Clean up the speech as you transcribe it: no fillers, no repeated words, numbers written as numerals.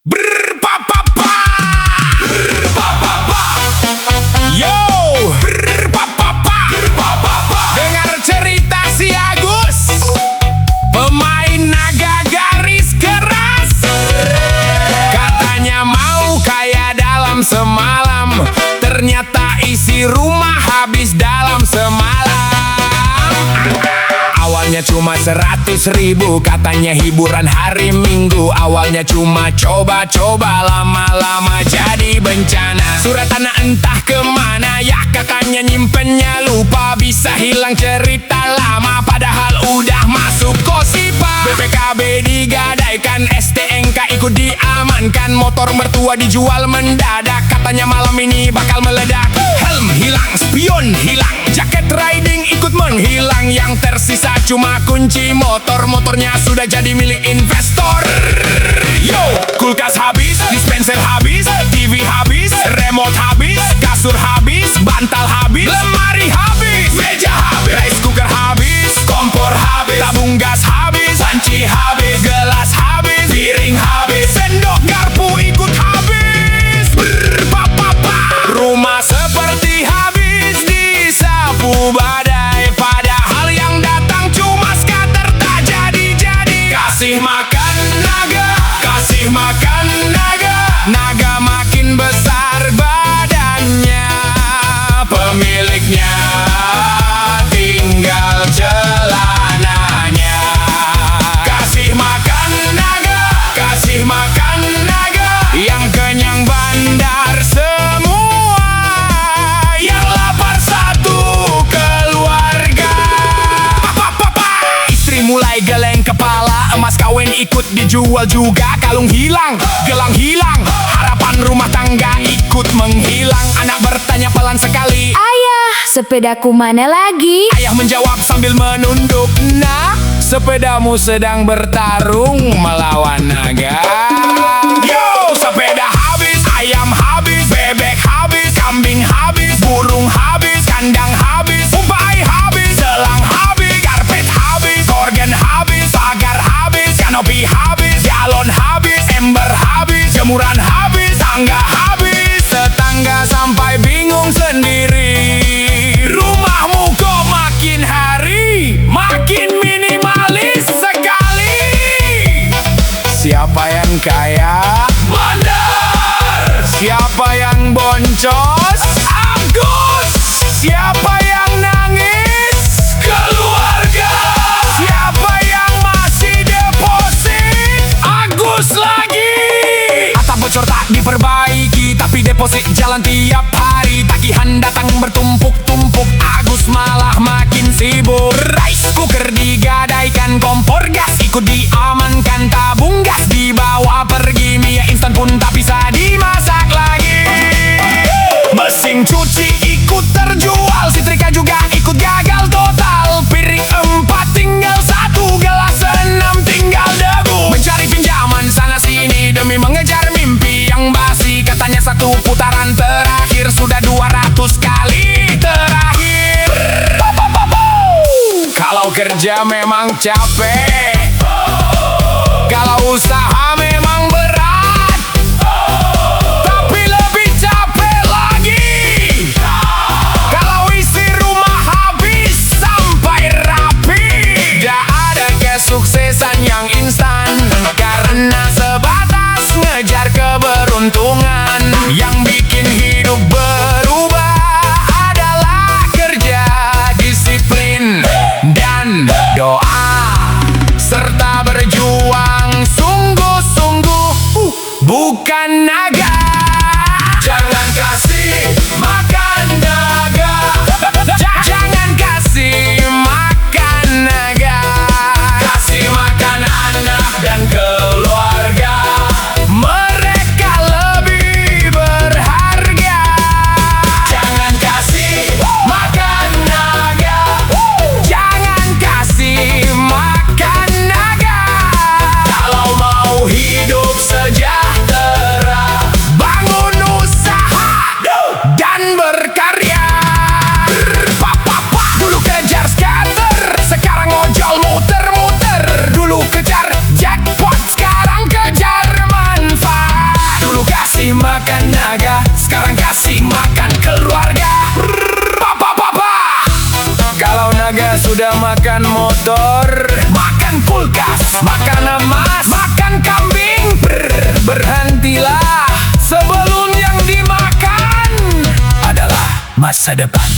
Berpapapa. Yo, berpapapa. Dengar cerita si Agus, pemain naga garis keras. Katanya mau kaya dalam semalam, ternyata isi rumah habis dalam semalam. Awalnya cuma 100.000, katanya hiburan hari Minggu. Awalnya cuma coba-coba, lama-lama jadi bencana. Surat tanah entah kemana, ya katanya nyimpennya lupa. Bisa hilang cerita lama, padahal udah masuk Kosipa. BPKB digadaikan, STNK ikut diamankan. Motor mertua dijual mendadak, katanya malam ini bakal meledak. Helm hilang, spion hilang, jaket riding ikut menghilang. Yang tersisa cuma kunci motor, motornya sudah jadi milik investor. Yo, kulkas habis, dispenser habis, TV habis, remote habis, kasur habis, bantal habis, lemari habis, meja habis, rice cooker habis, kompor habis, tabung gas habis, panci habis, gelas habis, piring habis, sendok garpu ikut habis. Berpapapa. Rumah seperti habis disapu badai, padahal yang datang cuma skater tak jadi-jadi. Kasih makan naga, kasih makan naga, naga makin besar badannya. Pemiliknya tinggal celananya. Kasih makan naga, kasih makan naga, yang kenyang bandar semua, yang lapar satu keluarga. Istri mulai geleng kepala, emas kawin ikut dijual juga. Kalung hilang, gelang hilang, harapan rumah tangga ikut menghilang. Anak bertanya pelan sekali, Ayah, sepedaku mana lagi? ayah menjawab sambil menunduk, "Nak, sepedamu sedang bertarung melawan naga." Yo, sepeda habis, ayam habis, bebek habis, kambing habis, burung habis, kandang habis, pompa air habis, selang habis, karpet habis, gorden habis, pagar habis, kanopi habis, galon habis, ember habis, jemuran habis, tangga habis, tetangga sampai bingung sendiri. Rumahmu kok makin hari makin minimalis sekali. Siapa yang kaya? Bandar. Siapa yang boncos? Agus. Siapa yang nangis? Keluarga. Siapa yang masih deposit? Agus lagi. Atap bocor tak diperbaiki, tapi deposit jalan tiap hari. Tagihan datang bertumpuk-tumpuk, Agus malah makin sibuk. Rice cooker digadaikan, kompor gas ikut diamankan, tabung gas dibawa pergi, mie instan pun tak bisa dimasak lagi. Mesin cuci ikut terjual, setrika juga ikut gagal total. Piring 4 tinggal 1, gelas 6 tinggal debu. Mencari pinjaman sana sini demi mengejar mimpi yang basi. Katanya satu putaran terakhir sudah 200 kali terakhir. Kalau kerja memang capek, kalau usaha memang berat, tapi lebih capek lagi kalau isi rumah habis sampai rapi. Tidak ada kesuksesan yang instan, karena sebatas ngejar keberuntungan. Yang bikin hidup berubah adalah kerja, disiplin, dan doa, serta berjuang sungguh-sungguh, bukan naga. Jangan kasih makan naga, jangan kasih makan naga. Kasih makan anak dan keluarga, mereka lebih berharga. Jangan kasih makan naga, jangan kasih makan naga. Kalau mau hidup sejahtera, sudah makan motor, makan kulkas, makan emas, makan kambing. Berhentilah sebelum yang dimakan adalah masa depan.